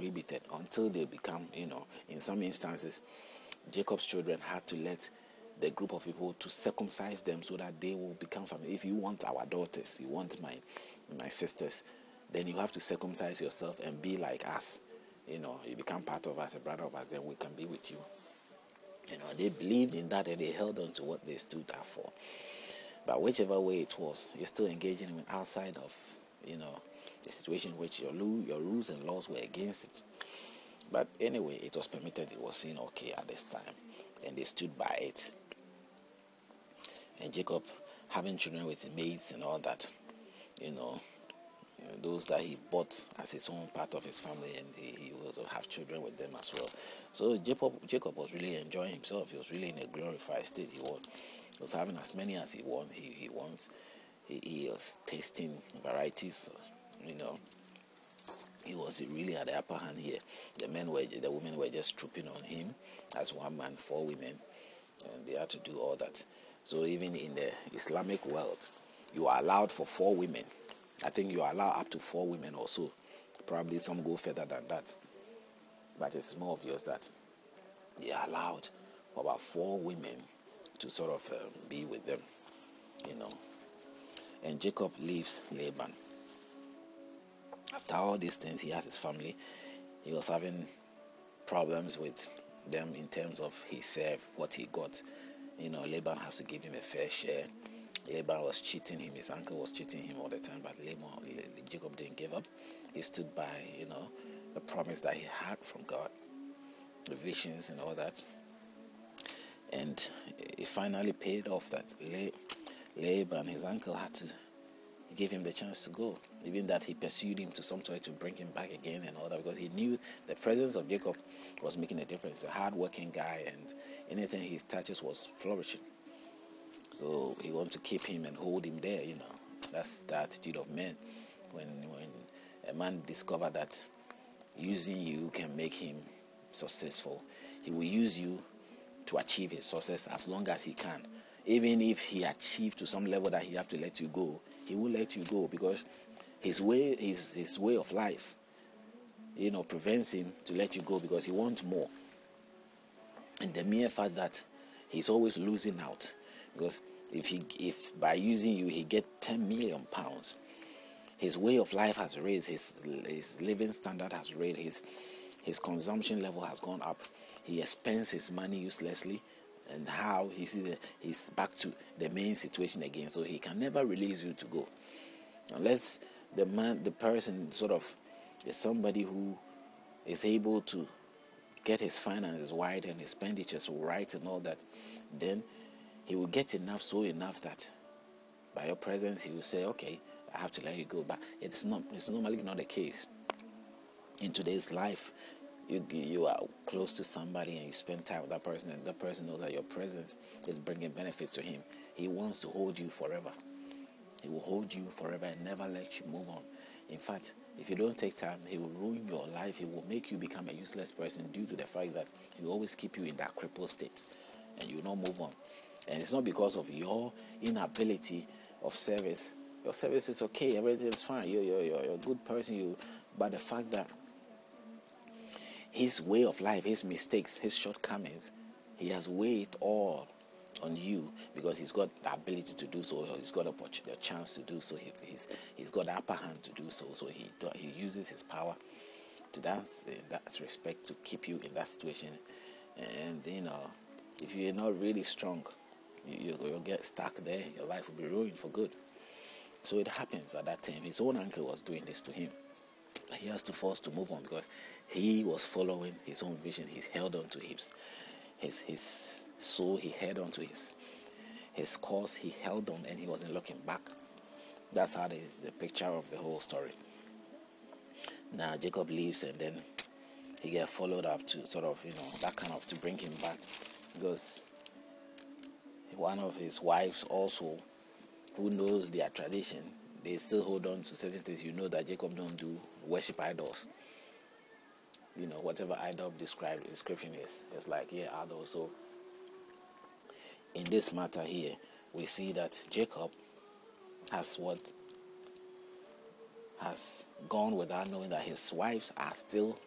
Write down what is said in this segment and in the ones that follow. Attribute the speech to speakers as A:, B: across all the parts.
A: prohibited until they become, in some instances, Jacob's children had to let the group of people to circumcise them so that they will become family. If you want our daughters, you want my sisters, then you have to circumcise yourself and be like us. You become part of us, a brother of us, then we can be with you. They believed in that and they held on to what they stood up for. But whichever way it was, you're still engaging in outside of, the situation in which your rules and laws were against it. But anyway, it was permitted, it was seen okay at this time, and they stood by it. And Jacob, having children with maids and all that, those that he bought as his own part of his family, and he also have children with them as well. So Jacob was really enjoying himself. He was really in a glorified state. He was having as many as he wants. He was tasting varieties. He was really at the upper hand here. The women were just trooping on him as one man, 4 women, and they had to do all that. So even in the Islamic world, you are allowed for 4 women. I think you are allowed up to 4 women or so. Probably some go further than that. But it's more obvious that they are allowed for about 4 women to sort of be with them, And Jacob leaves Laban. After all these things, he has his family. He was having problems with them in terms of he served, what he got. Laban has to give him a fair share. Laban was cheating him. His uncle was cheating him all the time. But Jacob didn't give up. He stood by, the promise that he had from God, the visions and all that. And it finally paid off that Laban, his uncle, had to give him the chance to go. Even that he pursued him to some sort to bring him back again and all that, because he knew the presence of Jacob was making a difference. He's a hard-working guy, and anything he touches was flourishing. So he wanted to keep him and hold him there, That's the attitude of men. When a man discovers that using you can make him successful, he will use you to achieve his success as long as he can. Even if he achieved to some level that he have to let you go, he will let you go, because his way of life, prevents him to let you go, because he wants more. And the mere fact that he's always losing out, because if by using you he get 10 million pounds, his way of life has raised, his living standard has raised, his consumption level has gone up. He spends his money uselessly, and how he's back to the main situation again. So he can never release you to go, unless the person sort of is somebody who is able to get his finances right and his expenditures right and all that. Then he will get enough that by your presence he will say, okay, I have to let you go. But it's normally not the case. In today's life, you are close to somebody and you spend time with that person, and that person knows that your presence is bringing benefit to him. He wants to hold you forever. He will hold you forever and never let you move on. In fact, if you don't take time, he will ruin your life. He will make you become a useless person due to the fact that he will always keep you in that crippled state and you will not move on. And it's not because of your inability of service. Your service is okay, everything is fine. You're a good person. But the fact that his way of life, his mistakes, his shortcomings, he has weighed all on you, because he's got the ability to do so. He's got the chance to do so. He's got the upper hand to do so. So he uses his power to that respect to keep you in that situation. And if you're not really strong, you'll get stuck there. Your life will be ruined for good. So it happens at that time. His own uncle was doing this to him. He has to force to move on, because he was following his own vision. He held on to his soul. He held on to his cause. He held on, and he wasn't looking back. That's how the picture of the whole story. Now Jacob leaves, and then he gets followed up to sort of, that kind of to bring him back, because one of his wives also, who knows their tradition, they still hold on to certain things. That Jacob don't do worship idols. Whatever idol description is, it's like, idol. So in this matter here, we see that Jacob has gone without knowing that his wives are still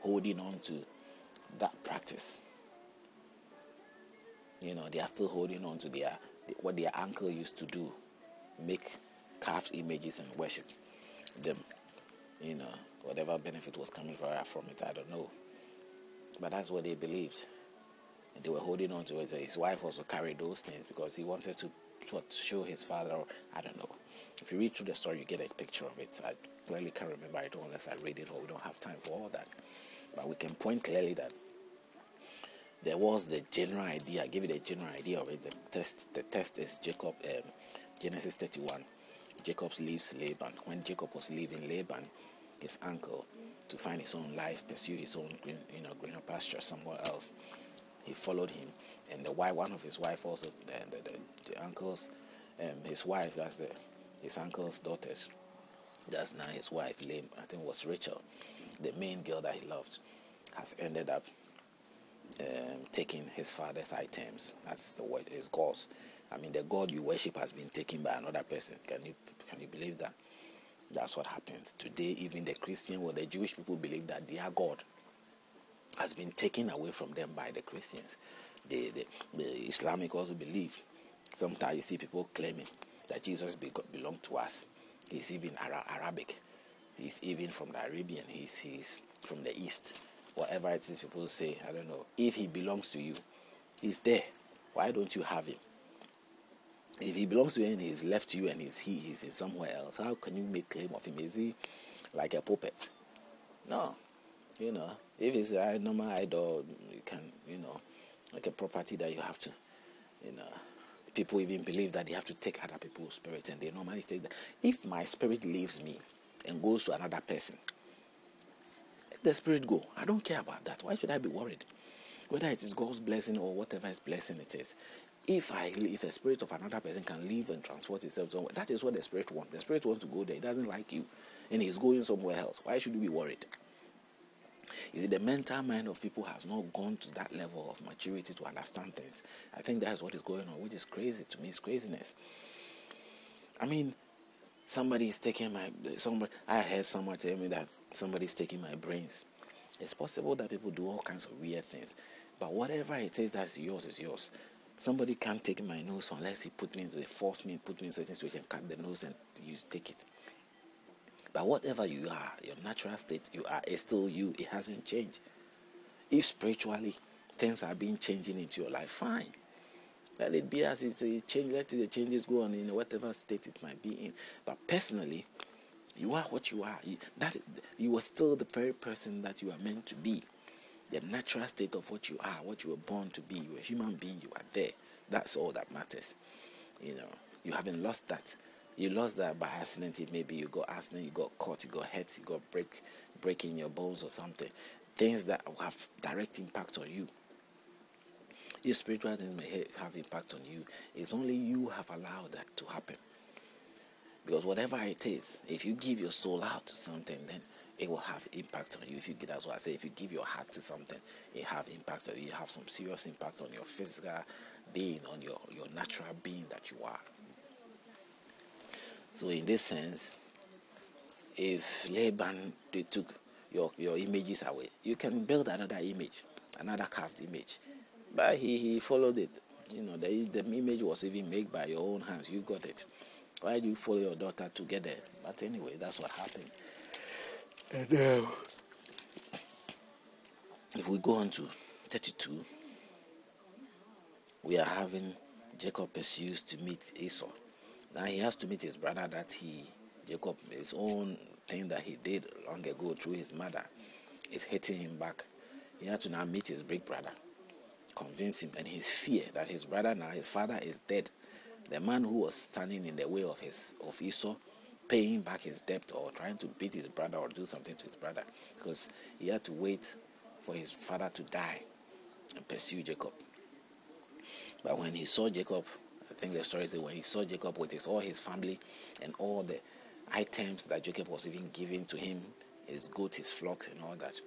A: holding on to that practice. They are still holding on to what their uncle used to do, make carved images and worship them. Whatever benefit was coming from it, I don't know. But that's what they believed. And they were holding on to it. His wife also carried those things because he wanted to show his father, or I don't know. If you read through the story, you get a picture of it. I clearly can't remember it unless I read it, or we don't have time for all that. But we can point clearly that there was the general idea. I give you the general idea of it. The test is Jacob, Genesis 31. Jacob leaves Laban. When Jacob was leaving Laban, his uncle, to find his own life, pursue his own greener pasture somewhere else, he followed him. And one of his wife also, the uncle's, his wife, his uncle's daughters. That's now his wife, I think it was Rachel, the main girl that he loved, has ended up taking his father's items. That's the word, his gods. I mean, the God you worship has been taken by another person. Can you believe that? That's what happens today. Even the Christian or the Jewish people believe that their God has been taken away from them by the Christians. The Islamic also believe. Sometimes you see people claiming that Jesus belonged to us. He's even Arabic. He's even from the Arabian. He's from the East. Whatever it is people say, I don't know. If he belongs to you, he's there. Why don't you have him? If he belongs to you and he's left you and he's in somewhere else, how can you make claim of him? Is he like a puppet? No. If it's a normal idol, you can, like a property that you have to, people even believe that they have to take other people's spirit, and they normally say that if my spirit leaves me and goes to another person, let the spirit go. I don't care about that. Why should I be worried? Whether it is God's blessing or whatever his blessing it is. If a spirit of another person can leave and transport itself somewhere, that is what the spirit wants. The spirit wants to go there. It doesn't like you, and he's going somewhere else. Why should you be worried? You see, the mental mind of people has not gone to that level of maturity to understand things. I think that's what is going on, which is crazy to me. It's craziness. I mean, I heard someone tell me that somebody's taking my brains. It's possible that people do all kinds of weird things, but whatever it is that's yours is yours. Somebody can't take my nose unless they force me, put me in certain situation, cut the nose, and you take it. But whatever you are, your natural state you are, is still you. It hasn't changed. If spiritually things are being changing into your life, fine. Let it be as it's a change. Let the changes go on in whatever state it might be in. But personally, you are what you are. You are still the very person that you are meant to be. The natural state of what you are, what you were born to be. You're a human being. You are there. That's all that matters. You haven't lost that. You lost that by accident. Maybe you got accident, you got caught, you got hurt, you got breaking your bones or something. Things that have direct impact on you. Your spiritual things may have impact on you. It's only you have allowed that to happen. Because whatever it is, if you give your soul out to something, then it will have impact on you. That's what I say. If you give your heart to something, it have impact on you. You have some serious impact on your physical being, on your natural being that you are. So in this sense, if Laban, they took your images away, you can build another image, another carved image. But he followed it. The image was even made by your own hands. You got it. Why do you follow your daughter to get there? But anyway, that's what happened. And if we go on to 32, we are having Jacob pursues to meet Esau. Now he has to meet his brother Jacob, his own thing that he did long ago through his mother is hitting him back. He had to now meet his big brother, convince him, and his fear that his brother now, his father is dead. The man who was standing in the way of Esau, paying back his debt or trying to beat his brother or do something to his brother, because he had to wait for his father to die and pursue Jacob. But when he saw Jacob, I think the story says when he saw Jacob with all his family and all the items that Jacob was even giving to him, his goats, his flocks and all that,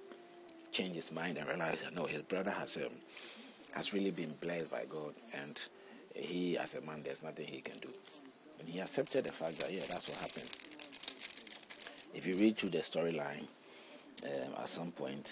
A: changed his mind and realized that no, his brother has really been blessed by God, and he as a man, there's nothing he can do. And he accepted the fact that, that's what happened. If you read through the storyline, at some point,